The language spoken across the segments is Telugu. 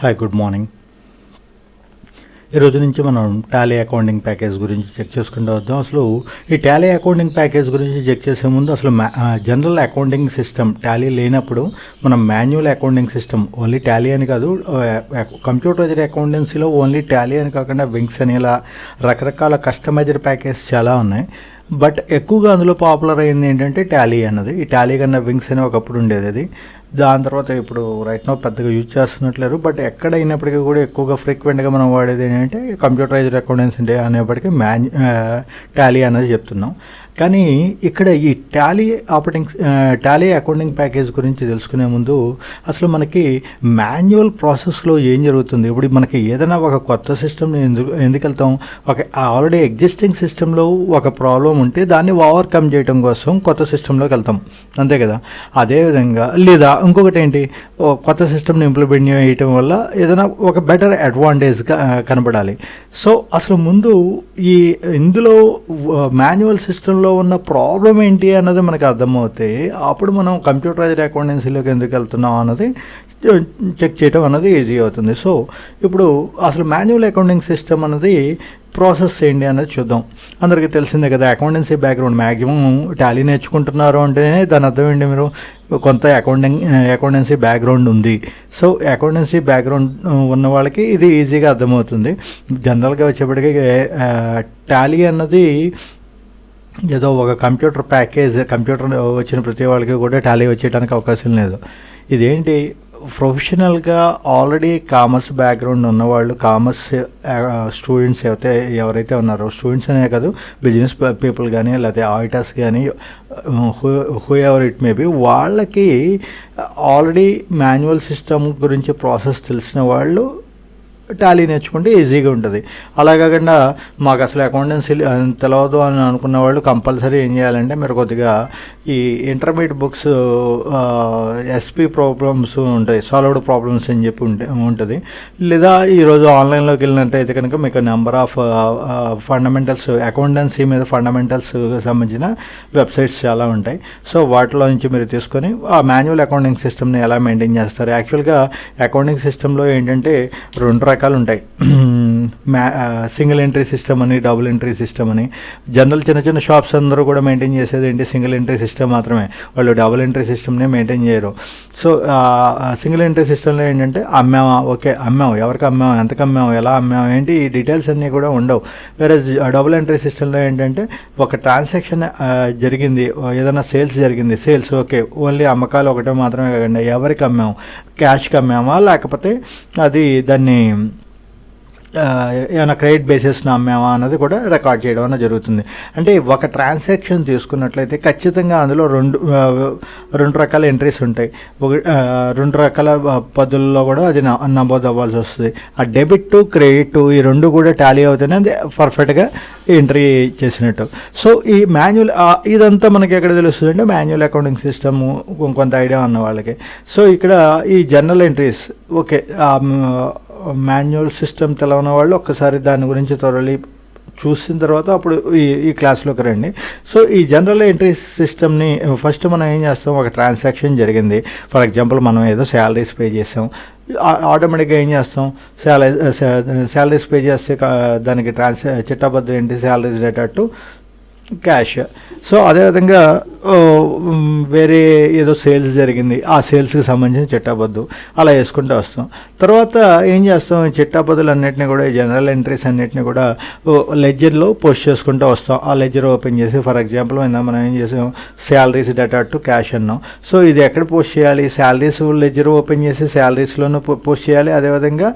Hi good morning. ఈరోజు నుంచి మనం టాలీ అకౌంటింగ్ ప్యాకేజ్ గురించి చెక్ చేసుకుంటూ వద్దాం. అసలు ఈ టాలీ అకౌంటింగ్ ప్యాకేజ్ గురించి చెక్ చేసే ముందు అసలు జనరల్ అకౌంటింగ్ సిస్టమ్ టాలీ లేనప్పుడు మనం manual accounting system only Tally అని కాదు, కంప్యూటరైజ్డ్ అకౌంటెన్సీలో ఓన్లీ టాలీ అని కాకుండా వింగ్స్ అని ఇలా రకరకాల కస్టమైజ్డ్ ప్యాకేజ్ చాలా ఉన్నాయి. బట్ ఎక్కువగా అందులో పాపులర్ అయింది ఏంటంటే టాలీ అన్నది. ఈ టాలీ కన్నా వింగ్స్ అని ఒకప్పుడు ఉండేది, అది దాని తర్వాత ఇప్పుడు రైట్ నో పెద్దగా యూజ్ చేస్తున్నట్లేరు. బట్ ఎక్కడ అయినప్పటికీ కూడా ఎక్కువగా ఫ్రీక్వెంట్గా మనం వాడేది ఏంటంటే కంప్యూటరైజ్డ్ అకౌంటెన్సీ అనేప్పటికీ టాలీ అనేది చెప్తున్నాం. కానీ ఇక్కడ ఈ టాలీ అకౌంటింగ్ ప్యాకేజ్ గురించి తెలుసుకునే ముందు అసలు మనకి మాన్యువల్ ప్రాసెస్లో ఏం జరుగుతుంది. ఇప్పుడు మనకి ఏదైనా ఒక కొత్త సిస్టమ్ని ఎందుకు వెళ్తాం, ఒక ఆల్రెడీ ఎగ్జిస్టింగ్ సిస్టంలో ఒక ప్రాబ్లం ఉంటే దాన్ని ఓవర్కమ్ చేయడం కోసం కొత్త సిస్టంలోకి వెళ్తాం, అంతే కదా. అదేవిధంగా లేదా ఇంకొకటి ఏంటి, కొత్త సిస్టమ్ని ఇంప్లిమెంట్ చేయటం వల్ల ఏదైనా ఒక బెటర్ అడ్వాంటేజ్గా కనబడాలి. సో అసలు ముందు ఇందులో మాన్యువల్ సిస్టంలో ఉన్న ప్రాబ్లం ఏంటి అన్నది మనకు అర్థమవుతాయి. అప్పుడు మనం కంప్యూటరైజ్డ్ అకౌంటెన్సీలోకి ఎందుకు వెళ్తున్నాం అన్నది చెక్ చేయడం అన్నది ఈజీ అవుతుంది. సో ఇప్పుడు అసలు మాన్యువల్ అకౌంటింగ్ సిస్టమ్ అన్నది ప్రాసెస్ ఏంటి అనేది చూద్దాం. అందరికీ తెలిసిందే కదా, అకౌంటెన్సీ బ్యాక్గ్రౌండ్ మ్యాక్సిమం టాలీ నేర్చుకుంటున్నారు అంటేనే దాని అర్థం ఏంటి, మీరు కొంత అకౌంటెన్సీ బ్యాక్గ్రౌండ్ ఉంది. సో అకౌంటెన్సీ బ్యాక్గ్రౌండ్ ఉన్న వాళ్ళకి ఇది ఈజీగా అర్థమవుతుంది. జనరల్గా వచ్చేప్పటికీ టాలీ అన్నది ఏదో ఒక కంప్యూటర్ వచ్చిన ప్రతి వాళ్ళకి కూడా టాలీ వచ్చేయడానికి అవకాశం లేదు. ఇదేంటి, ప్రొఫెషనల్గా ఆల్రెడీ కామర్స్ బ్యాక్గ్రౌండ్ ఉన్నవాళ్ళు, కామర్స్ స్టూడెంట్స్ ఎవరైతే ఉన్నారో, స్టూడెంట్స్ అనే కాదు, బిజినెస్ పీపుల్ కానీ లేకపోతే ఆడిటర్స్ కానీ, who ever it may be, వాళ్ళకి ఆల్రెడీ మాన్యువల్ సిస్టమ్ గురించి ప్రాసెస్ తెలిసిన వాళ్ళు టాలీ నేర్చుకుంటే ఈజీగా ఉంటుంది. అలా కాకుండా మాకు అసలు అకౌంటెన్సీ తెలియదు అని అనుకున్న వాళ్ళు కంపల్సరీ ఏం చేయాలంటే, మీరు కొద్దిగా ఈ ఇంటర్మీడియట్ బుక్స్ ఎస్పీ ప్రాబ్లమ్స్ ఉంటాయి, సాల్వ్డ్ ప్రాబ్లమ్స్ అని చెప్పి ఉంటుంది. లేదా ఈరోజు ఆన్లైన్లోకి వెళ్ళినట్టయితే కనుక మీకు నెంబర్ ఆఫ్ ఫండమెంటల్స్, అకౌంటెన్సీ మీద ఫండమెంటల్స్ సంబంధించిన వెబ్సైట్స్ చాలా ఉంటాయి. సో వాటిలో నుంచి మీరు తీసుకొని ఆ మాన్యువల్ అకౌంటింగ్ సిస్టమ్ని ఎలా మెయింటైన్ చేస్తారు. యాక్చువల్గా అకౌంటింగ్ సిస్టంలో ఏంటంటే రెండు రకాలు ఉంటాయి, సింగిల్ ఎంట్రీ సిస్టమ్ అని, డబుల్ ఎంట్రీ సిస్టమ్ అని. జనరల్ చిన్న షాప్స్ అందరూ కూడా మెయింటైన్ చేసేది ఏంటి, సింగిల్ ఎంట్రీ సిస్టమ్ మాత్రమే. వాళ్ళు డబుల్ ఎంట్రీ సిస్టమ్ని మెయింటైన్ చేయరు. సో సింగిల్ ఎంట్రీ సిస్టంలో ఏంటంటే అమ్మామా, ఓకే అమ్మాము, ఎవరికి అమ్మాము, ఎంతకు అమ్మాము, ఎలా అమ్మాము, ఏంటి ఈ డీటెయిల్స్ అన్నీ కూడా ఉండవు. వేరే డబుల్ ఎంట్రీ సిస్టంలో ఏంటంటే ఒక ట్రాన్సాక్షన్ జరిగింది, ఏదైనా సేల్స్ జరిగింది, సేల్స్ ఓకే, ఓన్లీ అమ్మకాలు ఒకటే మాత్రమే కాకుండా ఎవరికి అమ్మాము, క్యాష్కి అమ్మామా లేకపోతే అది దాన్ని ఏమైనా క్రెడిట్ బేసిస్ని అమ్మామా అన్నది కూడా రికార్డ్ చేయడం అనేది జరుగుతుంది. అంటే ఒక ట్రాన్సాక్షన్ తీసుకున్నట్లయితే ఖచ్చితంగా అందులో రెండు రకాల ఎంట్రీస్ ఉంటాయి. రెండు రకాల పద్ధతుల్లో కూడా అది నమోదు అవ్వాల్సి వస్తుంది. ఆ డెబిట్ క్రెడిట్ ఈ రెండు కూడా టాలీ అవుతేనే అది పర్ఫెక్ట్గా ఎంట్రీ చేసినట్టు. సో ఈ మాన్యువల్ ఇదంతా మనకి ఎక్కడ తెలుస్తుంది అంటే మాన్యువల్ అకౌంటింగ్ సిస్టమ్ కొంత ఐడియా ఉన్న వాళ్ళకి. సో ఇక్కడ ఈ general entries okay, manual system తెలవని వాళ్ళు ఒక్కసారి దాని గురించి త్వరలి చూసిన తర్వాత అప్పుడు ఈ క్లాస్లోకి రండి. సో ఈ జనరల్ ఎంట్రీ సిస్టమ్ని ఫస్ట్ మనం ఏం చేస్తాం, ఒక ట్రాన్సాక్షన్ జరిగింది, ఫర్ ఎగ్జాంపుల్ మనం ఏదో శాలరీస్ పే చేసాం, ఆటోమేటిక్గా ఏం చేస్తాం, శాలరీస్ పే చేస్తే దానికి చిట్టాబద్దు ఏంటి, salaries data to cash. So అదేవిధంగా వేరే ఏదో సేల్స్ జరిగింది, ఆ సేల్స్కి సంబంధించిన చిట్టాబద్దు అలా వేసుకుంటూ వస్తాం. తర్వాత ఏం చేస్తాం, చిట్టాబద్దులు అన్నింటినీ కూడా, జనరల్ ఎంట్రీస్ అన్నింటినీ కూడా లెడ్జర్లో పోస్ట్ చేసుకుంటూ వస్తాం. ఆ లెడ్జర్ ఓపెన్ చేసి, ఫర్ ఎగ్జాంపుల్ మనం ఏం చేసాం, శాలరీస్ డేటా టు క్యాష్ అన్నాం. సో ఇది ఎక్కడ పోస్ట్ చేయాలి, శాలరీస్ లెడ్జర్ ఓపెన్ చేసి శాలరీస్లోనూ పోస్ట్ చేయాలి. అదేవిధంగా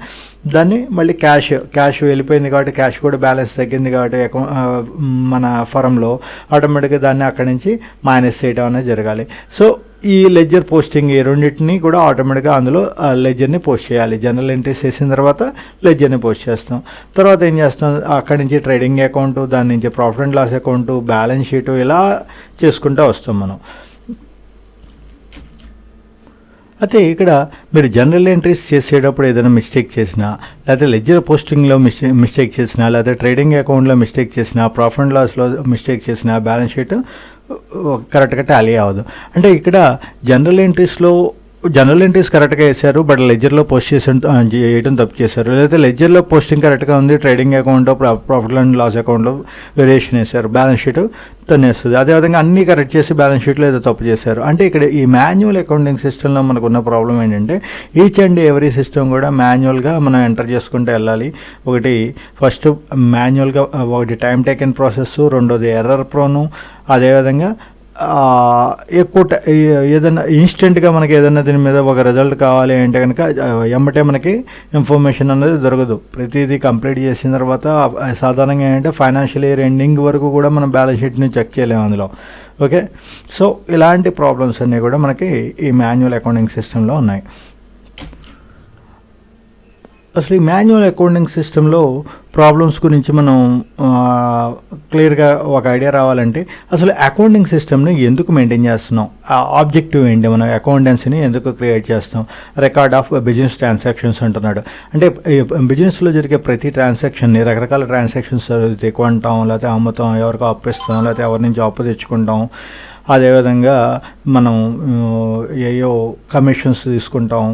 దాన్ని మళ్ళీ క్యాష్ వెళ్ళిపోయింది కాబట్టి, క్యాష్ కూడా బ్యాలెన్స్ తగ్గింది కాబట్టి మన ఫరంలో ఆటోమేటిక్గా దాన్ని అక్కడి నుంచి మైనస్ చేయడం అనేది జరగాలి. సో ఈ లెడ్జర్ పోస్టింగ్ ఈ రెండింటినీ కూడా ఆటోమేటిక్గా అందులో లెడ్జర్ని పోస్ట్ చేయాలి. జనరల్ ఎంట్రీస్ చేసిన తర్వాత లెడ్జర్ని పోస్ట్ చేస్తాం. తర్వాత ఏం చేస్తాం, అక్కడి నుంచి ట్రేడింగ్ అకౌంటు, దాని నుంచి profit and loss account, balance sheet ఇలా చేసుకుంటూ వస్తాం మనం. అయితే ఇక్కడ మీరు జనరల్ ఎంట్రీస్ చేసేటప్పుడు ఏదైనా మిస్టేక్ చేసినా, లేకపోతే లెడ్జర్ పోస్టింగ్లో మిస్టేక్ చేసినా, లేకపోతే ట్రేడింగ్ అకౌంట్లో మిస్టేక్ చేసినా, ప్రాఫిట్ అండ్ లాస్లో మిస్టేక్ చేసినా బ్యాలెన్స్ షీట్ కరెక్ట్గా టాలీ అవ్వదు. అంటే ఇక్కడ జనరల్ ఎంట్రీస్లో జనరల్ ఎంట్రీస్ కరెక్ట్గా వేశారు, బట్ లెడ్జర్లో పోస్ట్ చేయడం తప్పు చేశారు. లేకపోతే లెడ్జర్లో పోస్టింగ్ కరెక్ట్గా ఉంది, ట్రేడింగ్ అకౌంట్లో ప్రాఫిట్ అండ్ లాస్ అకౌంట్లో వేరియేషన్ వేశారు, బ్యాలెన్స్ షీట్ తను వేస్తుంది. అదేవిధంగా అన్నీ కరెక్ట్ చేసి బ్యాలెన్స్ షీట్లో ఏదో తప్పు చేశారు. అంటే ఇక్కడ ఈ మాన్యువల్ అకౌంటింగ్ సిస్టంలో మనకు ఉన్న ప్రాబ్లం ఏంటంటే ఈచ్ అండ్ ఎవ్రీ సిస్టమ్ కూడా మాన్యువల్గా మనం ఎంటర్ చేసుకుంటూ వెళ్ళాలి. ఒకటి ఫస్ట్ మాన్యువల్గా ఒకటి టైం టేకెన్ ప్రాసెస్, రెండోది ఎర్రర్ ప్రోను, అదేవిధంగా ఎక్కువ ఏదైనా ఇన్స్టెంట్గా మనకి ఏదైనా దీని మీద ఒక రిజల్ట్ కావాలి అంటే కనుక ఎమ్మటే మనకి ఇన్ఫర్మేషన్ అనేది దొరకదు. ప్రతిదీ కంప్లీట్ చేసిన తర్వాత సాధారణంగా ఏంటంటే ఫైనాన్షియల్ ఇయర్ ఎండింగ్ వరకు కూడా మనం బ్యాలెన్స్ షీట్ని చెక్ చేయలేము అందులో. ఓకే, సో ఇలాంటి ప్రాబ్లమ్స్ అన్నీ కూడా మనకి ఈ మాన్యువల్ అకౌంటింగ్ సిస్టంలో ఉన్నాయి. అసలు ఈ మాన్యువల్ అకౌంటింగ్ సిస్టంలో ప్రాబ్లమ్స్ గురించి మనం క్లియర్గా ఒక ఐడియా రావాలంటే అసలు అకౌంటింగ్ సిస్టమ్ని ఎందుకు మెయింటైన్ చేస్తున్నాం, ఆబ్జెక్టివ్ ఏంటి, మనం అకౌంటెన్సీని ఎందుకు క్రియేట్ చేస్తాం. రికార్డ్ ఆఫ్ బిజినెస్ ట్రాన్సాక్షన్స్ అంటున్నాడు. అంటే బిజినెస్లో జరిగే ప్రతి ట్రాన్సాక్షన్ని, రకరకాల ట్రాన్సాక్షన్స్ జరుగుతాయి, కొంటాం లేకపోతే అమ్ముతాం, ఎవరికో అప్పిస్తాం లేకపోతే ఎవరి నుంచి అప్పు తెచ్చుకుంటాం, అదేవిధంగా మనం ఏయో కమిషన్స్ తీసుకుంటాం,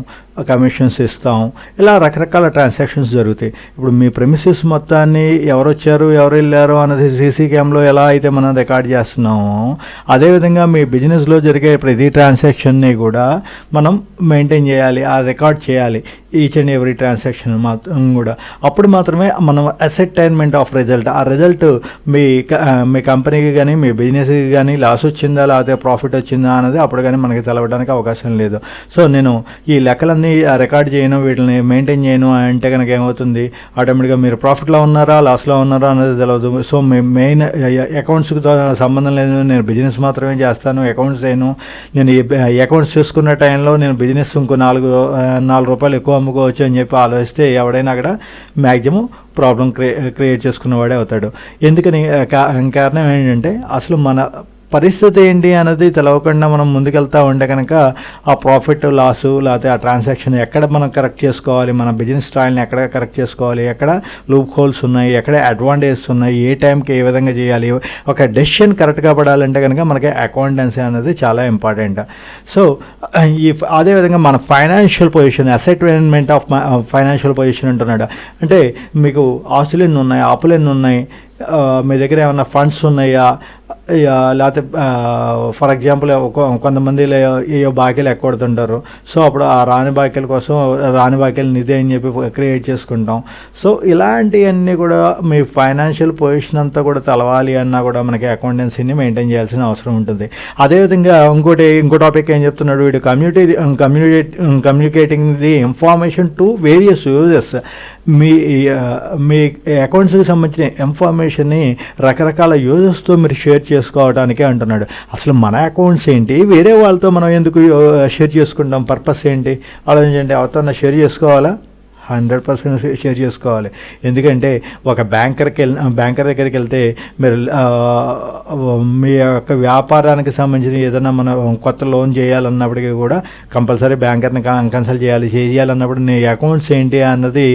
కమిషన్స్ ఇస్తాం, ఇలా రకరకాల ట్రాన్సాక్షన్స్ జరుగుతాయి. ఇప్పుడు మీ ప్రెమిసెస్ మొత్తాన్ని ఎవరు వచ్చారు ఎవరు వెళ్ళారు అన్నది సీసీ క్యామ్లో ఎలా అయితే మనం రికార్డ్ చేస్తున్నామో అదేవిధంగా మీ బిజినెస్లో జరిగే ప్రతి ట్రాన్సాక్షన్ని కూడా మనం మెయింటైన్ చేయాలి, ఆ రికార్డ్ చేయాలి ఈచ్ అండ్ ఎవ్రీ ట్రాన్సాక్షన్ కూడా. అప్పుడు మాత్రమే మనం అసెటైన్మెంట్ ఆఫ్ రిజల్ట్, ఆ రిజల్ట్ మీ కంపెనీకి కానీ మీ బిజినెస్కి కానీ లాస్ వచ్చిందా లేకపోతే ప్రాఫిట్ వచ్చిందా అన్నది అప్పుడు కానీ మనకి తెలవడానికి అవకాశం లేదు. సో నేను ఈ లెక్కలన్నీ రికార్డ్ చేయను, వీటిని మెయింటైన్ చేయను అంటే కనుక ఏమవుతుంది, ఆటోమేటిక్గా మీరు ప్రాఫిట్లో ఉన్నారా లాస్లో ఉన్నారా అనేది తెలియదు. సో మెయిన్ అకౌంట్స్కి సంబంధం లేదు, నేను బిజినెస్ మాత్రమే చేస్తాను, అకౌంట్స్ చేయను. నేను అకౌంట్స్ చూసుకున్న టైంలో నేను బిజినెస్ ఇంకో 4 రూపాయలు ఎక్కువ అమ్ముకోవచ్చు అని చెప్పి ఆలోచిస్తే ఎవడైనా అక్కడ మ్యాక్సిమం ప్రాబ్లం క్రియేట్ చేసుకున్నవాడే అవుతాడు. ఎందుకని కారణం ఏంటంటే అసలు మన పరిస్థితి ఏంటి అన్నది తెలవకుండా మనం ముందుకెళ్తూ ఉంటే కనుక ఆ ప్రాఫిట్ లాసు లేకపోతే ఆ ట్రాన్సాక్షన్ ఎక్కడ మనం కరెక్ట్ చేసుకోవాలి, మన బిజినెస్ స్టైల్ని ఎక్కడ కరెక్ట్ చేసుకోవాలి, ఎక్కడ లూప్ హోల్స్ ఉన్నాయి, ఎక్కడ అడ్వాంటేజెస్ ఉన్నాయి, ఏ టైంకి ఏ విధంగా చేయాలి, ఒక డెసిషన్ కరెక్ట్గా పడాలంటే కనుక మనకి అకౌంటెన్సీ అనేది చాలా ఇంపార్టెంట్. సో అదేవిధంగా మన financial position, statement of financial position అంటున్నాడు. అంటే మీకు ఆస్తులు ఎన్ని ఉన్నాయి, అప్పులు ఎన్ని ఉన్నాయి, మీ దగ్గర ఏమైనా ఫండ్స్ ఉన్నాయా, లేకపోతే ఫర్ ఎగ్జాంపుల్ కొంతమంది ఏయో బాకీలు ఎక్కొడుతుంటారు. సో అప్పుడు ఆ రాని బాకీల కోసం రాని బాకీలు నిధి అని చెప్పి క్రియేట్ చేసుకుంటాం. సో ఇలాంటివన్నీ కూడా మీ ఫైనాన్షియల్ పొజిషన్ అంతా కూడా తెలవాలి అన్నా కూడా మనకి అకౌంటెన్సీని మెయింటైన్ చేయాల్సిన అవసరం ఉంటుంది. అదేవిధంగా ఇంకో టాపిక్ ఏం చెప్తున్నాడు వీడు, communicating the information to various users. మీ అకౌంట్స్కి సంబంధించిన ఇన్ఫర్మేషన్ని రకరకాల యూజర్స్తో మీరు షేర్ చేసుకోవడానికే అంటున్నాడు. అసలు మన అకౌంట్స్ ఏంటి, వేరే వాళ్ళతో మనం ఎందుకు షేర్ చేసుకుంటాం, పర్పస్ ఏంటి ఆలోచించండి. ఎవరితో షేర్ చేసుకోవాలా? 100% షేర్ చేసుకోవాలి. ఎందుకంటే ఒక బ్యాంకర్ దగ్గరికి వెళ్తే మీరు మీ యొక్క వ్యాపారానికి సంబంధించిన ఏదైనా మనం కొత్త లోన్ చేయాలన్నప్పటికీ కూడా కంపల్సరీ బ్యాంకర్ని కన్సల్ట్ చేయాలన్నప్పుడు నీ అకౌంట్స్ ఏంటి అన్నది.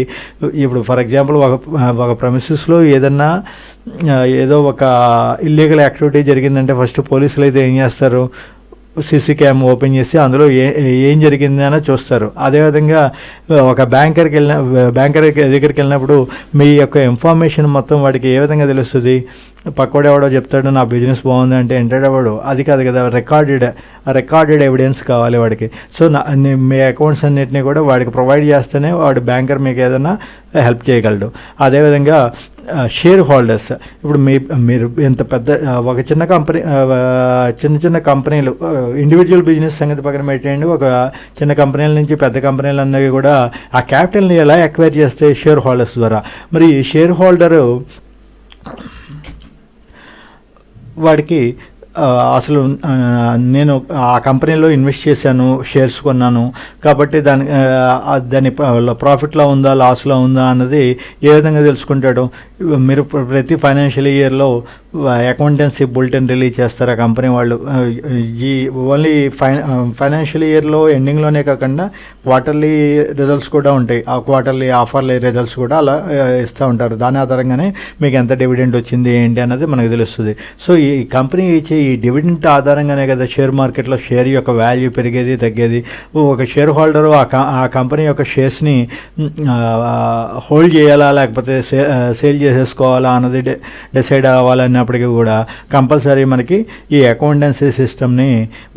ఇప్పుడు ఫర్ ఎగ్జాంపుల్ ఒక ప్రెమిసెస్లో ఏదో ఒక ఇల్లీగల్ యాక్టివిటీ జరిగిందంటే ఫస్ట్ పోలీసులు అయితే ఏం చేస్తారు, సీసీ క్యామ్ ఓపెన్ చేసి అందులో ఏం జరిగింది అని చూస్తారు. అదేవిధంగా ఒక బ్యాంకర్ దగ్గరికి వెళ్ళినప్పుడు మీ యొక్క ఇన్ఫర్మేషన్ మొత్తం వాడికి ఏ విధంగా తెలుస్తుంది, పక్కోడు ఎవడో చెప్తాడు నా బిజినెస్ బాగుంది అంటే ఎంటాడు వాడు, అది కాదు కదా, రికార్డెడ్ ఎవిడెన్స్ కావాలి వాడికి. సో మీ అకౌంట్స్ అన్నింటినీ కూడా వాడికి ప్రొవైడ్ చేస్తేనే వాడు బ్యాంకర్ మీకు ఏదైనా హెల్ప్ చేయగలడు. అదేవిధంగా షేర్ హోల్డర్స్, ఇప్పుడు మీరు ఎంత పెద్ద ఒక చిన్న కంపెనీలు, ఇండివిజువల్ బిజినెస్ సంగతి పక్కన పెట్టేయండి, ఒక చిన్న కంపెనీల నుంచి పెద్ద కంపెనీలు అన్నవి కూడా ఆ క్యాపిటల్ని ఎలా ఎక్వైర్ చేస్తే షేర్ హోల్డర్స్ ద్వారా. మరి ఈ షేర్ హోల్డరు వాడికి అసలు నేను ఆ కంపెనీలో ఇన్వెస్ట్ చేశాను, షేర్స్ కొన్నాను కాబట్టి దాని ప్రాఫిట్లో ఉందా లాస్లో ఉందా అన్నది ఏ విధంగా తెలుసుకుంటాడు. మీరు ప్రతి ఫైనాన్షియల్ ఇయర్లో అకౌంటెన్సీ బులెటిన్ రిలీజ్ చేస్తారు ఆ కంపెనీ వాళ్ళు. ఈ ఓన్లీ ఫైనాన్షియల్ ఇయర్లో ఎండింగ్లోనే కాకుండా క్వార్టర్లీ రిజల్ట్స్ కూడా ఉంటాయి. ఆ క్వార్టర్లీ ఆఫర్లీ రిజల్ట్స్ కూడా అలా ఇస్తూ ఉంటారు. దాని ఆధారంగానే మీకు ఎంత డివిడెండ్ వచ్చింది ఏంటి అన్నది మనకు తెలుస్తుంది. సో ఈ కంపెనీ ఇచ్చే ఈ డివిడెంట్ ఆధారంగానే కదా షేర్ మార్కెట్లో షేర్ యొక్క వాల్యూ పెరిగేది తగ్గేది. ఒక షేర్ హోల్డరు ఆ కంపెనీ యొక్క షేర్స్ని హోల్డ్ చేయాలా లేకపోతే సేల్ చేసేసుకోవాలా అన్నది డిసైడ్ అవ్వాలన్నప్పటికీ కూడా కంపల్సరీ మనకి ఈ అకౌంటెన్సీ సిస్టమ్ని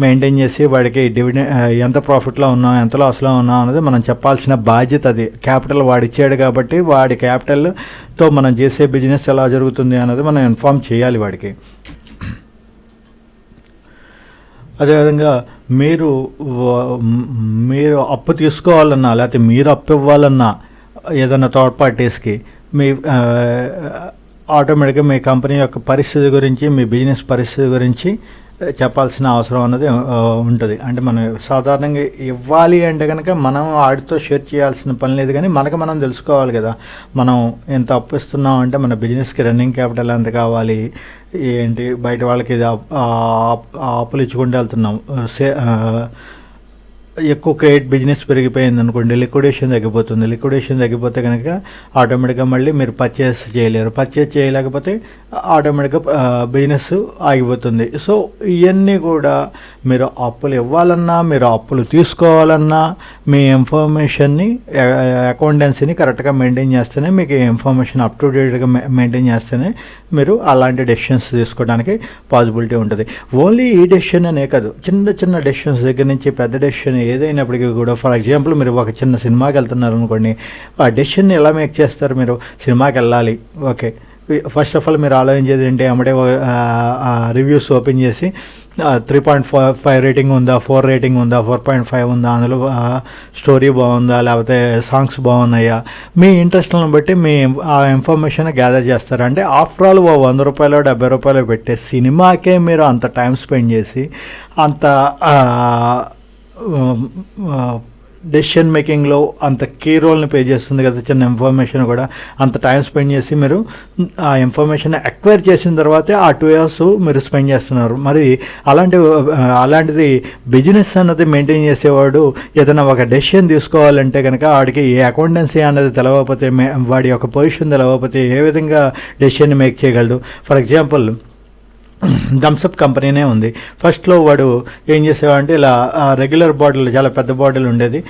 మెయింటైన్ చేసి వాడికి డివిడెండ్ ఎంత ప్రాఫిట్లో ఉన్నాం ఎంత లాస్లో ఉన్నాం అన్నది మనం చెప్పాల్సిన బాధ్యత. అది క్యాపిటల్ వాడిచ్చాడు కాబట్టి వాడి క్యాపిటల్తో మనం చేసే బిజినెస్ ఎలా జరుగుతుంది అన్నది మనం ఇన్ఫార్మ్ చేయాలి వాడికి. అదేవిధంగా మీరు అప్పు తీసుకోవాలన్నా లేకపోతే మీరు అప్పు ఇవ్వాలన్నా ఏదైనా థర్డ్ పార్టీస్కి మీ ఆటోమేటిక్గా మీ కంపెనీ యొక్క పరిస్థితి గురించి మీ బిజినెస్ పరిస్థితి గురించి చెప్పాల్సిన అవసరం అన్నది ఉంటుంది. అంటే మనం సాధారణంగా ఇవ్వాలి అంటే కనుక మనం వాడితో షేర్ చేయాల్సిన పని లేదు, కానీ మనకు మనం తెలుసుకోవాలి కదా. మనం ఎంత అప్పు ఇస్తున్నాం అంటే మన బిజినెస్కి రన్నింగ్ క్యాపిటల్ ఎంత కావాలి ఏంటి, బయట వాళ్ళకి అప్పులు ఇచ్చుకుంటూ వెళ్తున్నాం. ఎక్కువ క్రెడిట్ బిజినెస్ పెరిగిపోయింది అనుకోండి, లిక్విడేషన్ తగ్గిపోతుంది. లిక్విడేషన్ తగ్గిపోతే కనుక ఆటోమేటిక్గా మళ్ళీ మీరు పర్చేస్ చేయలేరు. పర్చేస్ చేయలేకపోతే ఆటోమేటిక్గా బిజినెస్ ఆగిపోతుంది. సో ఇవన్నీ కూడా మీరు అప్పులు ఇవ్వాలన్నా మీరు అప్పులు తీసుకోవాలన్నా మీ ఇన్ఫర్మేషన్ని అకౌంటెన్సీని కరెక్ట్గా మెయింటైన్ చేస్తేనే మీకు ఇన్ఫర్మేషన్ అప్ టు డేట్గా మెయింటైన్ చేస్తేనే మీరు అలాంటి డెసిషన్స్ తీసుకోవడానికి పాసిబిలిటీ ఉంటుంది. ఓన్లీ ఈ డెసిషన్ అనే కాదు, చిన్న చిన్న డెసిషన్స్ దగ్గర నుంచి పెద్ద డెసిషన్ ఏదైనప్పటికీ కూడా, ఫర్ ఎగ్జాంపుల్ మీరు ఒక చిన్న సినిమాకి వెళ్తున్నారు అనుకోండి, ఆ డెసిషన్ ఎలా మేక్ చేస్తారు? మీరు సినిమాకి వెళ్ళాలి, ఓకే, ఫస్ట్ ఆఫ్ ఆల్ మీరు ఆలోచించేది ఏంటి? అమ్మడే రివ్యూస్ ఓపెన్ చేసి 3.5 రేటింగ్ ఉందా, 4 రేటింగ్ ఉందా, 4.5 ఉందా, అందులో స్టోరీ బాగుందా, లేకపోతే సాంగ్స్ బాగున్నాయా, మీ ఇంట్రెస్ట్లను బట్టి మీ ఆ ఇన్ఫర్మేషన్ గ్యాదర్ చేస్తారు. అంటే ఆఫ్టర్ ఆల్ ₹100 ₹70 పెట్టే సినిమాకే మీరు అంత టైం స్పెండ్ చేసి అంత డెసిషన్ మేకింగ్లో అంత కీ రోల్ని ప్లే చేస్తుంది కదా చిన్న ఇన్ఫర్మేషన్ కూడా. అంత టైం స్పెండ్ చేసి మీరు ఆ ఇన్ఫర్మేషన్ అక్వైర్ చేసిన తర్వాతే ఆ 2 years మీరు స్పెండ్ చేస్తున్నారు. మరి అలాంటిది బిజినెస్ అన్నది మెయింటైన్ చేసేవాడు ఏదైనా ఒక డెసిషన్ తీసుకోవాలంటే కనుక వాడికి ఏ అకౌంటెన్సీ అన్నది తెలవకపోతే, వాడి యొక్క పొజిషన్ తెలవకపోతే ఏ విధంగా డెసిషన్ మేక్ చేయగలడు? ఫర్ ఎగ్జాంపుల్ థమ్స్అప్ కంపెనీనే ఉంది. ఫస్ట్లో వాడు ఏం చేసేవాడంటే ఇలా రెగ్యులర్ బాటిల్, చాలా పెద్ద బాటిల్ ఉండేది,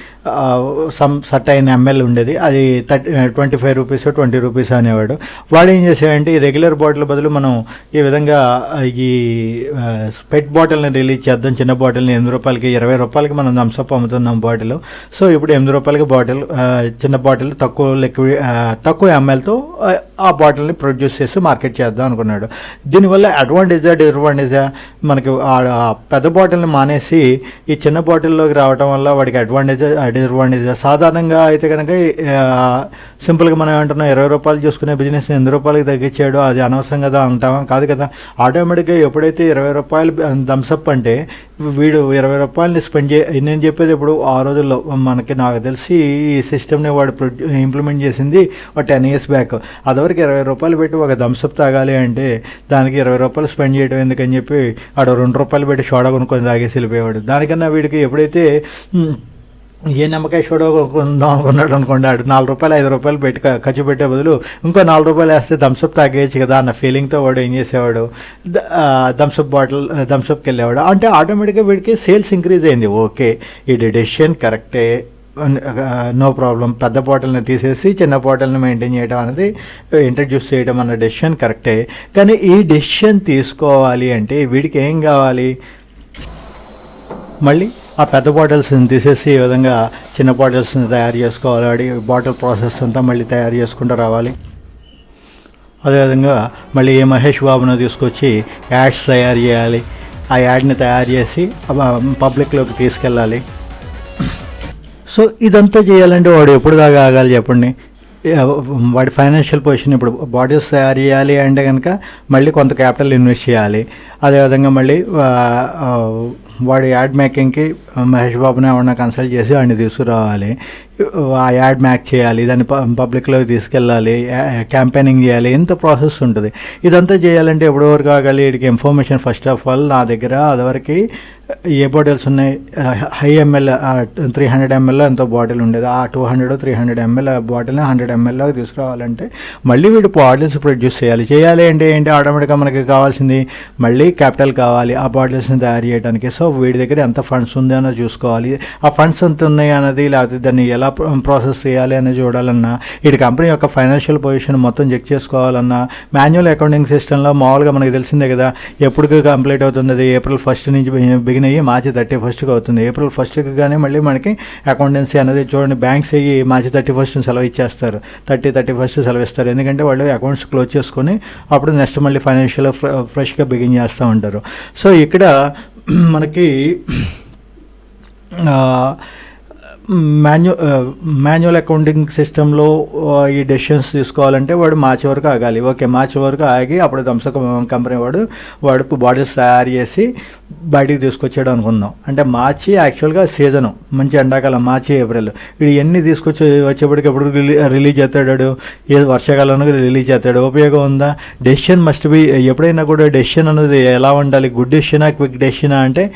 సర్టైన్ ml ఉండేది, అది ₹25 ₹20 అనేవాడు. వాడు ఏం చేసేవాడంటే ఈ రెగ్యులర్ బాటిల్ బదులు మనం ఈ విధంగా ఈ పెట్ బాటిల్ని రిలీజ్ చేద్దాం, చిన్న బాటిల్ని ₹8 ₹20 మనం థమ్స్అప్ అమ్ముతున్నాం బాటిల్. సో ఇప్పుడు ₹8 బాటిల్, చిన్న బాటిల్ తక్కువ mlతో ఆ బాటిల్ని ప్రొడ్యూస్ చేసి మార్కెట్ చేద్దాం అనుకున్నాడు. దీనివల్ల డిసడ్వాంటేజా? మనకి పెద్ద బాటిల్ని మానేసి ఈ చిన్న బాటిల్లోకి రావడం వల్ల వాడికి డిసడ్వాంటేజా? సాధారణంగా అయితే కనుక సింపుల్గా మనం ఏమంటున్నాం, ₹20 చూసుకునే బిజినెస్ ₹8 తగ్గించాడు, అది అనవసరం కదా అంటాం. కాదు కదా, ఆటోమేటిక్గా ఎప్పుడైతే ₹20 థమ్స్అప్ అంటే వీడు ₹20 స్పెండ్ నేను చెప్పేది ఇప్పుడు ఆ రోజుల్లో నాకు తెలిసి ఈ సిస్టమ్ని వాడు ఇంప్లిమెంట్ చేసింది ఒక 10 years బ్యాక్. అదివరకు ₹20 పెట్టి ఒక థమ్స్అప్ తాగాలి అంటే దానికి ₹20 స్పెండ్ చేయడం ఎందుకని చెప్పి ఆడ ₹2 పెట్టి సోడా కొనుక్కొని తాగేసి వెళ్ళిపోయేవాడు. దానికన్నా వీడికి ఎప్పుడైతే ఏ నమ్మకాయ సోడా కొందాం అనుకున్నాడు అనుకోండి, ఆడు ₹4 ₹5 పెట్టి ఖర్చు పెట్టే బదులు ఇంకో ₹4 వేస్తే థమ్స్అప్ తాగేయచ్చు కదా అన్న ఫీలింగ్తో వాడు ఏం చేసేవాడు, థమ్స్అప్కి వెళ్ళేవాడు. అంటే ఆటోమేటిక్గా వీడికి సేల్స్ ఇంక్రీజ్ అయింది. ఓకే, ఈ డెసిషన్ కరెక్టే, నో ప్రాబ్లం. పెద్ద బాటిల్ని తీసేసి చిన్న బాటిల్ని మెయింటైన్ చేయడం అనేది, ఇంట్రడ్యూస్ చేయడం అన్న డెసిషన్ కరెక్టే. కానీ ఈ డెసిషన్ తీసుకోవాలి అంటే వీడికి ఏం కావాలి? మళ్ళీ ఆ పెద్ద బాటిల్స్ని తీసేసి ఈ విధంగా చిన్న బాటిల్స్ని తయారు చేసుకోవాలి. బాటిల్ ప్రాసెస్ అంతా మళ్ళీ తయారు చేసుకుంటూ రావాలి. అదేవిధంగా మళ్ళీ మహేష్ బాబును తీసుకొచ్చి యాడ్స్ తయారు చేయాలి. ఆ యాడ్ని తయారు చేసి పబ్లిక్లోకి తీసుకెళ్ళాలి. సో ఇదంతా చేయాలంటే వాడు ఎప్పుడు దాకా ఆగాలి చెప్పండి? వాడి ఫైనాన్షియల్ పొజిషన్, ఇప్పుడు బాటిల్స్ తయారు చేయాలి అంటే కనుక మళ్ళీ కొంత క్యాపిటల్ ఇన్వెస్ట్ చేయాలి. అదేవిధంగా మళ్ళీ వాడి యాడ్ మేకింగ్కి మహేష్ బాబుని ఏమన్నా కన్సల్ట్ చేసి వాడిని తీసుకురావాలి. ఆ యాడ్ మ్యాక్ చేయాలి, దాన్ని పబ్లిక్లోకి తీసుకెళ్ళాలి, క్యాంపెయినింగ్ చేయాలి, ఎంత ప్రాసెస్ ఉంటుంది. ఇదంతా చేయాలంటే ఎప్పటి వరకు ఆగాలి? వీటికి ఇన్ఫర్మేషన్ ఫస్ట్ ఆఫ్ ఆల్ నా దగ్గర అదివరకు ఏ బాటిల్స్ ఉన్నాయి, హై ఎంఎల్ 300 ml ఎంతో బాటిల్ ఉండేది, ఆ 200-300 ml బాటిల్ని 100 ml తీసుకురావాలంటే మళ్ళీ వీడు బాటిల్స్ ప్రొడ్యూస్ చేయాలి అంటే ఏంటి, ఆటోమేటిక్గా మనకి కావాల్సింది మళ్ళీ క్యాపిటల్ కావాలి ఆ బాటిల్స్ని తయారు చేయడానికి. సో వీడి దగ్గర ఎంత ఫండ్స్ ఉంది అన్నది చూసుకోవాలి, ఆ ఫండ్స్ ఎంత ఉన్నాయి అన్నది, లేకపోతే దాన్ని ఎలా ప్రాసెస్ చేయాలి అనేది చూడాలన్నా, వీడి కంపెనీ యొక్క ఫైనాన్షియల్ పొజిషన్ మొత్తం చెక్ చేసుకోవాలన్నా మాన్యువల్ అకౌంటింగ్ సిస్టంలో మామూలుగా మనకి తెలిసిందే కదా, ఎప్పుడు కంప్లీట్ అవుతుంది, అది April 1st నుంచి బిగిన్ అయ్యి March 31st అవుతుంది. April 1st కానీ మళ్ళీ మనకి అకౌంటెన్సీ అనేది చూడండి, బ్యాంక్స్ అయ్యి March 31st సెలవు ఇచ్చేస్తారు, 31st సెలవు ఇస్తారు. ఎందుకంటే వాళ్ళు అకౌంట్స్ క్లోజ్ చేసుకొని అప్పుడు నెక్స్ట్ మళ్ళీ ఫైనాన్షియల్ ఫ్రెష్గా బిగిన్ చేస్తూ ఉంటారు. సో ఇక్కడ మనకి మాన్యువల్ అకౌంటింగ్ సిస్టంలో ఈ డెసిషన్స్ తీసుకోవాలంటే వాడు మార్చి వరకు ఆగాలి. ఓకే, మార్చి వరకు ఆగి అప్పుడు థమ్సప్ కంపెనీ వాడు బాటిల్స్ తయారు చేసి బయటికి తీసుకొచ్చాడు అనుకుందాం. అంటే మార్చి యాక్చువల్గా సీజను, మంచి ఎండాకాలం, మార్చి ఏప్రిల్. వీడు ఎన్ని వచ్చేప్పటికి ఎప్పుడు రిలీజ్ చేస్తాడు, ఏ వర్షాకాలంలో రిలీజ్ చేస్తాడు, ఉపయోగం ఉందా? డెసిషన్ మస్ట్ బి, ఎప్పుడైనా కూడా డెసిషన్ అనేది ఎలా ఉండాలి, గుడ్ డెసిషనా క్విక్ డెసిషనా అంటే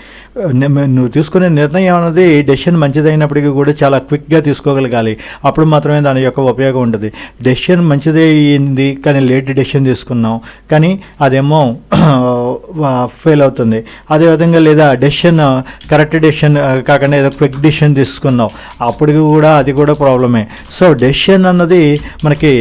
నువ్వు తీసుకునే నిర్ణయం అనేది డెసిషన్ మంచిదైనప్పటికీ కూడా చాలా క్విక్గా తీసుకోగలగాలి, అప్పుడు మాత్రమే దాని యొక్క ఉపయోగం ఉంటుంది. డెసిషన్ మంచిదే అయింది కానీ లేట్ డెసిషన్ తీసుకున్నాం కానీ అదేమో ఫెయిల్ అవుతుంది. అదేవిధంగా లేదా డెసిషన్ కరెక్ట్ డెసిషన్ కాకుండా ఏదో క్విక్ డెసిషన్ తీసుకున్నాం, అప్పటికి కూడా అది కూడా ప్రాబ్లమే. సో డెసిషన్ అన్నది మనకి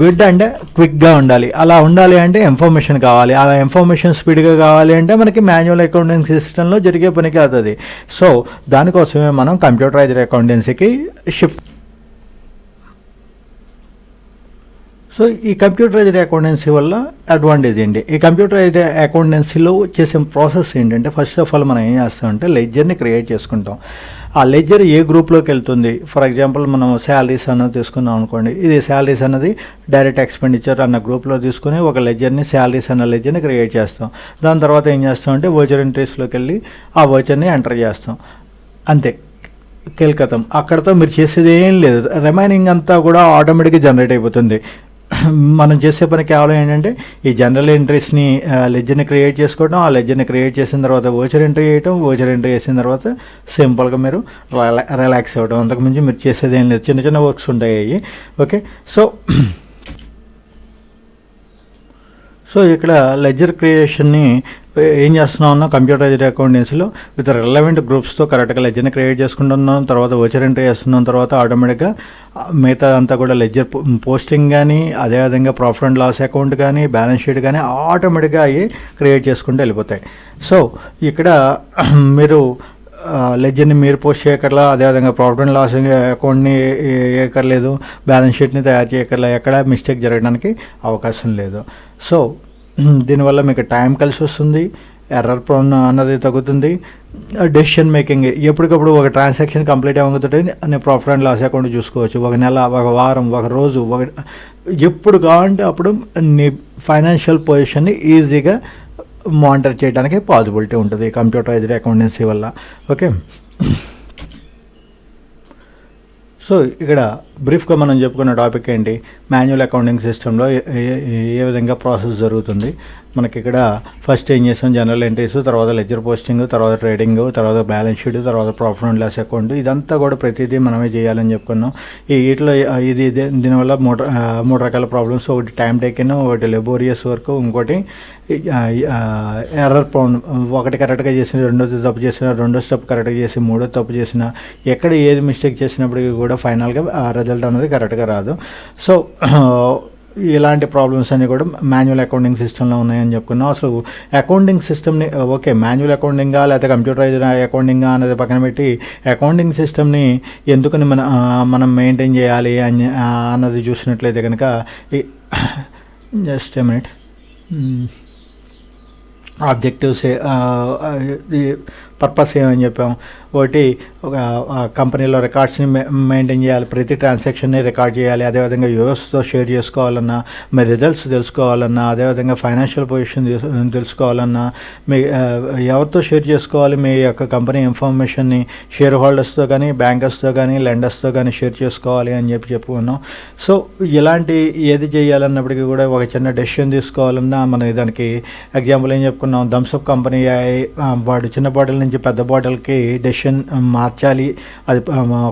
గుడ్ అండ్ క్విక్గా ఉండాలి. అలా ఉండాలి అంటే ఇన్ఫర్మేషన్ కావాలి, అలా ఇన్ఫర్మేషన్ స్పీడ్గా కావాలి అంటే మనకి మాన్యువల్ అకౌంటింగ్ సిస్టంలో జరిగే పనికి అవుతుంది. సో దానికోసమే మనం కంప్యూటరైజ్డ్ అకౌంటెన్సీకి షిఫ్ట్. సో ఈ కంప్యూటరైజ్డ్ అకౌంటెన్సీ వల్ల అడ్వాంటేజ్ ఏంటి? ఈ కంప్యూటరైజ్డ్ అకౌంటెన్సీలో చేసే ప్రాసెస్ ఏంటంటే ఫస్ట్ ఆఫ్ ఆల్ మనం ఏం చేస్తామంటే లెడ్జర్ని క్రియేట్ చేసుకుంటాం. ఆ లెడ్జర్ ఏ గ్రూప్లోకి వెళ్తుంది, ఫర్ ఎగ్జాంపుల్ మనం శాలరీస్ అన్నది తీసుకున్నాం అనుకోండి, ఇది శాలరీస్ అన్నది డైరెక్ట్ ఎక్స్పెండిచర్ అన్న గ్రూప్లో తీసుకుని ఒక లెడ్జర్ని, శాలరీస్ అన్న లెడ్జర్ని క్రియేట్ చేస్తాం. దాని తర్వాత ఏం చేస్తామంటే వోచర్ ఎంట్రీస్లోకి వెళ్ళి ఆ వోచర్ని ఎంటర్ చేస్తాం, అంతే, కేల్కతం. అక్కడతో మీరు చేసేది ఏం లేదు, రిమైనింగ్ అంతా కూడా ఆటోమేటిక్గా జనరేట్ అయిపోతుంది. మనం చేసే పని కేవలం ఏంటంటే ఈ జనరల్ ఎంట్రీస్ని లెడ్జర్ని క్రియేట్ చేసుకోవడం, ఆ లెడ్జర్ని క్రియేట్ చేసిన తర్వాత వోచర్ ఎంట్రీ చేయటం, వోచర్ ఎంట్రీ చేసిన తర్వాత సింపుల్గా మీరు రిలాక్స్ అవ్వడం, అంతకుమించి మీరు చేసేది ఏం లేదు, చిన్న చిన్న వర్క్స్ ఉంటాయి. ఓకే, సో ఇక్కడ లెడ్జర్ క్రియేషన్ని ఏం చేస్తున్నామన్నా కంప్యూటరైజ్డ్ అకౌంటెన్సీలో విత్ రిలవెంట్ గ్రూప్స్తో కరెక్ట్గా లెడ్జర్ని క్రియేట్ చేసుకుంటున్నాం, తర్వాత వోచర్ ఎంట్రీ చేస్తున్నాం, తర్వాత ఆటోమేటిక్గా మిగతా అంతా కూడా లెడ్జర్ పోస్టింగ్ కానీ, అదేవిధంగా ప్రాఫిట్ అండ్ లాస్ అకౌంట్ కానీ, బ్యాలెన్స్ షీట్ కానీ ఆటోమేటిక్గా అవి క్రియేట్ చేసుకుంటూ వెళ్ళిపోతాయి. సో ఇక్కడ మీరు లెడ్జర్ని మీరు పోస్ట్ చేయక్కర్లా, అదేవిధంగా ప్రాఫిట్ అండ్ లాస్ అకౌంట్ని వేయక్కర్లేదు, బ్యాలెన్స్ షీట్ని తయారు చేయక్కర్లా, ఎక్కడ మిస్టేక్ జరగడానికి అవకాశం లేదు. సో దీనివల్ల మీకు టైం కలిసి వస్తుంది, ఎర్రర్ ప్రోన్ అన్నది తగ్గుతుంది, డెసిషన్ మేకింగ్ ఎప్పటికప్పుడు ఒక ట్రాన్సాక్షన్ కంప్లీట్ అవ్వకపోతే నేను ప్రాఫిట్ అండ్ లాస్ అకౌంట్ చూసుకోవచ్చు, ఒక నెల, ఒక వారం, ఒక రోజు, ఎప్పుడు కావాలంటే అప్పుడు నీ ఫైనాన్షియల్ పొజిషన్ని ఈజీగా మానిటర్ చేయడానికి పాసిబిలిటీ ఉంటుంది కంప్యూటరైజ్డ్ అకౌంటెన్సీ వల్ల. ఓకే, సో ఇక్కడ బ్రీఫ్గా మనం చెప్పుకున్న టాపిక్ ఏంటి, మాన్యువల్ అకౌంటింగ్ సిస్టంలో ఏ విధంగా ప్రాసెస్ జరుగుతుంది. మనకి ఇక్కడ ఫస్ట్ ఏం చేస్తాం, జనరల్ ఎంట్రీస్, తర్వాత లెడ్జర్ పోస్టింగ్, తర్వాత ట్రేడింగ్, తర్వాత బ్యాలెన్స్ షీట్, తర్వాత ప్రాఫిట్ అండ్ లాస్ అకౌంట్, ఇదంతా కూడా ప్రతిదీ మనమే చేయాలని చెప్పుకున్నాం. వీటిలో దీనివల్ల మూడు రకాల ప్రాబ్లమ్స్, ఒకటి టైం టేకిన్, ఒకటి లెబోరియస్ వర్క్, ఇంకోటి ఎర్రర్ ప్రోన్. ఒకటి కరెక్ట్గా చేసిన, రెండోది తప్పు చేసిన, రెండో స్టెప్ కరెక్ట్గా చేసి, మూడో తప్పు చేసిన, ఎక్కడ ఏది మిస్టేక్ చేసినప్పటికీ కూడా ఫైనల్గా రిజల్ట్ అనేది కరెక్ట్గా రాదు. సో ఇలాంటి ప్రాబ్లమ్స్ అన్నీ కూడా మాన్యువల్ అకౌంటింగ్ సిస్టంలో ఉన్నాయని చెప్పుకున్నాం. అసలు అకౌంటింగ్ సిస్టమ్ని ఓకే మాన్యువల్ అకౌంటింగా లేకపోతే కంప్యూటరైజ్డ్ అకౌంటింగా అనేది పక్కన పెట్టి అకౌంటింగ్ సిస్టమ్ని ఎందుకని మనం మెయింటైన్ చేయాలి అన్నది చూసినట్లయితే కనుక just a minute, objectives purpose ఏమని చెప్పాం, ఒకటి ఒక కంపెనీలో రికార్డ్స్ని మెయింటైన్ చేయాలి, ప్రతి ట్రాన్సాక్షన్ని రికార్డ్ చేయాలి, అదేవిధంగా యూఎస్తో షేర్ చేసుకోవాలన్నా, మీ రిజల్ట్స్ తెలుసుకోవాలన్నా, అదేవిధంగా ఫైనాన్షియల్ పొజిషన్ తెలుసుకోవాలన్నా, మీ ఎవరితో షేర్ చేసుకోవాలి మీ యొక్క కంపెనీ ఇన్ఫర్మేషన్ని, షేర్ హోల్డర్స్తో కానీ, బ్యాంకర్స్తో కానీ, లెండర్స్తో కానీ షేర్ చేసుకోవాలి అని చెప్పుకున్నాం. సో ఇలాంటి ఏది చేయాలన్నప్పటికీ కూడా ఒక చిన్న డెసిషన్ తీసుకోవాలన్నా మనం దానికి ఎగ్జాంపుల్ ఏం చెప్పుకున్నాం, థమ్స్అప్ కంపెనీ వాడు చిన్న బాటిల్ నుంచి పెద్ద బాటిల్కి డెసిషన్ మార్చాలి, అది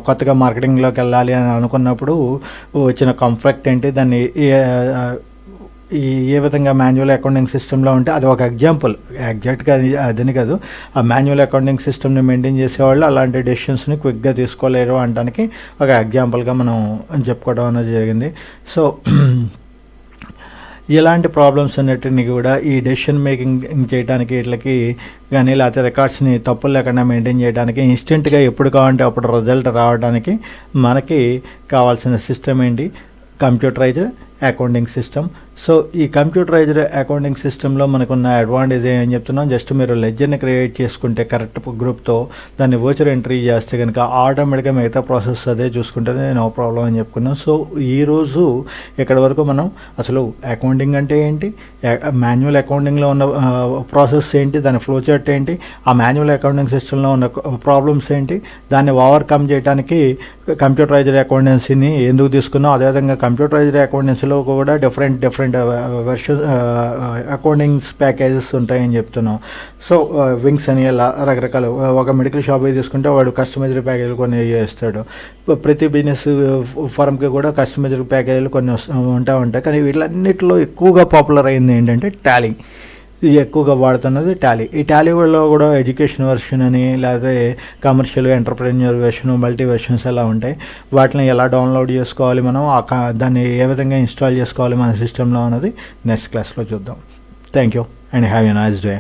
కొత్తగా మార్కెటింగ్లోకి వెళ్ళాలి అని అనుకున్నప్పుడు వచ్చిన కాన్ఫ్లిక్ట్ ఏంటి, దాన్ని ఏ విధంగా మాన్యువల్ అకౌంటింగ్ సిస్టంలో ఉంటే అది ఒక ఎగ్జాంపుల్, ఎగ్జాక్ట్గా అదని కాదు, ఆ మాన్యువల్ అకౌంటింగ్ సిస్టమ్ని మెయింటైన్ చేసేవాళ్ళు అలాంటి డెసిషన్స్ని క్విక్గా తీసుకోలేరు అనడానికి ఒక ఎగ్జాంపుల్గా మనం చెప్పుకోవడం అనేది జరిగింది. సో ఇలాంటి ప్రాబ్లమ్స్ అన్నిటిని కూడా ఈ డెసిషన్ మేకింగ్ చేయడానికి వీటికి కానీ లేకపోతే రికార్డ్స్ని తప్పులు లేకుండా మెయింటైన్ చేయడానికి ఇన్స్టెంట్గా ఎప్పుడు కావాలంటే అప్పుడు రిజల్ట్ రావడానికి మనకి కావాల్సిన సిస్టమ్ ఏంటి, కంప్యూటరైజ్డ్ అకౌంటింగ్ సిస్టమ్. సో ఈ కంప్యూటరైజ్డ్ అకౌంటింగ్ సిస్టంలో మనకున్న అడ్వాంటేజ్ ఏమని చెప్తున్నాం, జస్ట్ మీరు లెడ్జర్ని క్రియేట్ చేసుకుంటే కరెక్ట్ గ్రూప్తో దాన్ని వోచర్ ఎంట్రీ చేస్తే కనుక ఆటోమేటిక్గా మిగతా ప్రాసెస్ అదే చూసుకుంటే నో ప్రాబ్లం అని చెప్పుకున్నాం. సో ఈరోజు ఇక్కడ వరకు మనం అసలు అకౌంటింగ్ అంటే ఏంటి, మాన్యువల్ అకౌంటింగ్లో ఉన్న ప్రాసెస్ ఏంటి, దాని ఫ్లో చార్ట్ ఏంటి, ఆ మాన్యువల్ అకౌంటింగ్ సిస్టంలో ఉన్న ప్రాబ్లమ్స్ ఏంటి, దాన్ని ఓవర్కమ్ చేయడానికి కంప్యూటరైజ్డ్ అకౌంటెన్సీని ఎందుకు తీసుకున్నాం, అదేవిధంగా కంప్యూటరైజ్డ్ అకౌంటెన్సీలో కూడా డిఫరెంట్ వెర్షన్ అకౌంటింగ్స్ ప్యాకేజెస్ ఉంటాయని చెప్తున్నాం. సో వింగ్స్ అని ఇలా రకరకాల, ఒక మెడికల్ షాప్ తీసుకుంటే వాడు కస్టమైజ్డ్ ప్యాకేజీలు కొన్ని చేస్తాడు, ప్రతి బిజినెస్ ఫర్మ్కి కూడా కస్టమైజ్డ్ ప్యాకేజీలు కొన్ని ఉంటాయి. కానీ వీటిలన్నిటిలో ఎక్కువగా పాపులర్ అయింది ఏంటంటే టాలీ, ఇది ఎక్కువగా వాడుతున్నది టాలీ. ఈ టాలీలో కూడా ఎడ్యుకేషన్ వెర్షన్ అని, లేకపోతే commercial entrepreneur version, multi versions ఎలా ఉంటాయి, వాటిని ఎలా డౌన్లోడ్ చేసుకోవాలి, మనం దాన్ని ఏ విధంగా ఇన్స్టాల్ చేసుకోవాలి మన సిస్టంలో అన్నది నెక్స్ట్ క్లాస్లో చూద్దాం. Thank you and have a nice day.